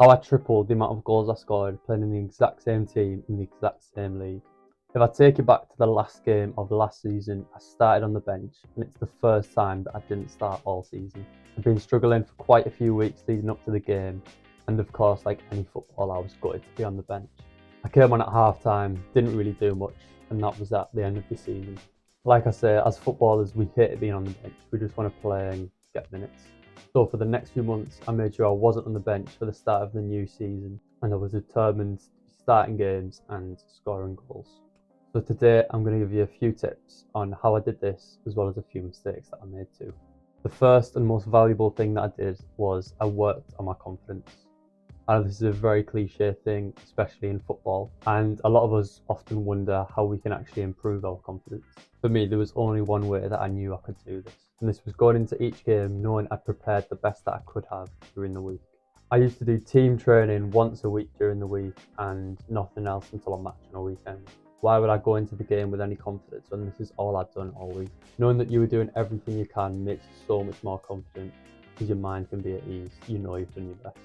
how I tripled the amount of goals I scored playing in the exact same team in the exact same league. If I take it back to the last game of last season, I started on the bench, and it's the first time that I didn't start all season. I've been struggling for quite a few weeks leading up to the game, and of course, like any footballer, I was gutted to be on the bench. I came on at half time, didn't really do much, and that was at the end of the season. Like I say, as footballers, we hate being on the bench. We just want to play and get minutes. So for the next few months, I made sure I wasn't on the bench for the start of the new season, and I was determined to be starting games and scoring goals. So today I'm going to give you a few tips on how I did this, as well as a few mistakes that I made too. The first and most valuable thing that I did was I worked on my confidence. I know this is a very cliche thing, especially in football, and a lot of us often wonder how we can actually improve our confidence. For me, there was only one way that I knew I could do this, and this was going into each game knowing I prepared the best that I could have during the week. I used to do team training once a week during the week and nothing else until a match on a weekend. Why would I go into the game with any confidence when this is all I'd done all week? Knowing that you were doing everything you can makes you so much more confident because your mind can be at ease. You know you've done your best.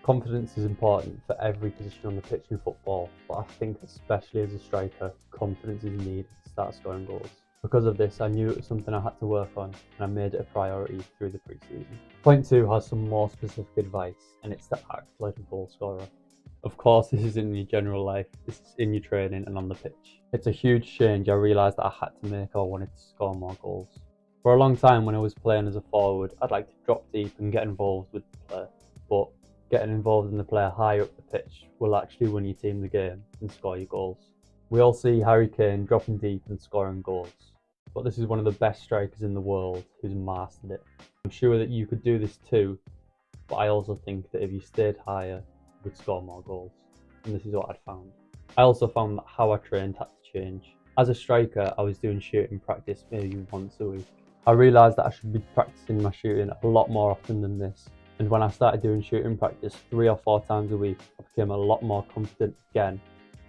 Confidence is important for every position on the pitch in football, but I think especially as a striker, confidence is needed to start scoring goals. Because of this, I knew it was something I had to work on, and I made it a priority through the pre-season. Point 2 has some more specific advice, and it's to act like a goal scorer. Of course, this is in your general life, this is in your training and on the pitch. It's a huge change I realised that I had to make if I wanted to score more goals. For a long time when I was playing as a forward, I'd like to drop deep and get involved with the play, but getting involved in the play higher up the pitch will actually win your team the game and score your goals. We all see Harry Kane dropping deep and scoring goals, but this is one of the best strikers in the world who's mastered it. I'm sure that you could do this too, but I also think that if you stayed higher, would score more goals, and this is what I'd found. I also found that how I trained had to change. As a striker, I was doing shooting practice maybe once a week. I realised that I should be practicing my shooting a lot more often than this, and when I started doing shooting practice 3 or 4 times a week, I became a lot more confident again,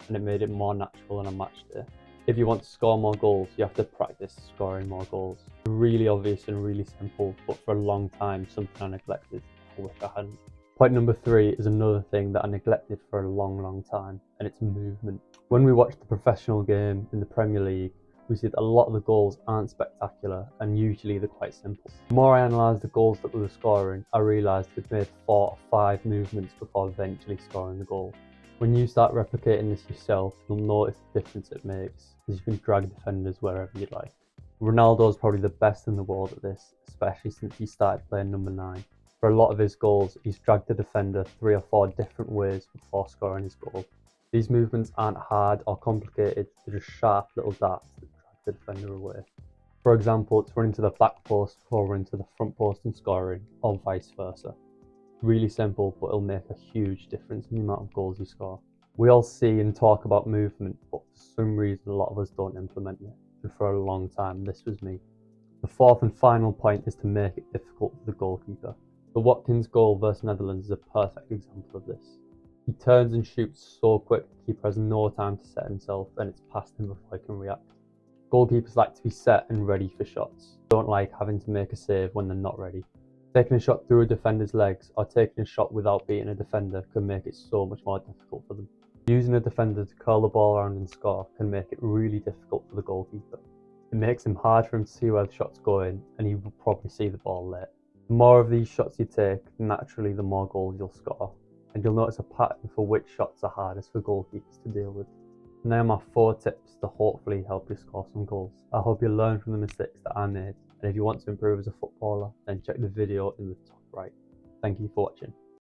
and it made it more natural on a match day. If you want to score more goals, you have to practice scoring more goals. Really obvious and really simple, but for a long time something I neglected. I wish I hadn't. Point number 3 is another thing that I neglected for a long time, and it's movement. When we watch the professional game in the Premier League, we see that a lot of the goals aren't spectacular, and usually they're quite simple. The more I analysed the goals that we were scoring, I realised we'd made 4 or 5 movements before eventually scoring the goal. When you start replicating this yourself, you'll notice the difference it makes, as you can drag defenders wherever you like. Ronaldo's probably the best in the world at this, especially since he started playing number 9. For a lot of his goals, he's dragged the defender 3 or 4 different ways before scoring his goal. These movements aren't hard or complicated, they're just sharp little darts that drag the defender away. For example, it's running to the back post before running to the front post and scoring, or vice versa. Really simple, but it'll make a huge difference in the amount of goals you score. We all see and talk about movement, but for some reason a lot of us don't implement it. And for a long time, this was me. The 4th and final point is to make it difficult for the goalkeeper. The Watkins goal versus Netherlands is a perfect example of this. He turns and shoots so quick the keeper has no time to set himself, and it's past him before he can react. Goalkeepers like to be set and ready for shots. They don't like having to make a save when they're not ready. Taking a shot through a defender's legs or taking a shot without beating a defender can make it so much more difficult for them. Using a defender to curl the ball around and score can make it really difficult for the goalkeeper. It makes it hard for him to see where the shot's going, and he will probably see the ball late. The more of these shots you take, naturally the more goals you'll score, and you'll notice a pattern for which shots are hardest for goalkeepers to deal with. And they are my 4 tips to hopefully help you score some goals. I hope you learn from the mistakes that I made, and if you want to improve as a footballer, then check the video in the top right. Thank you for watching.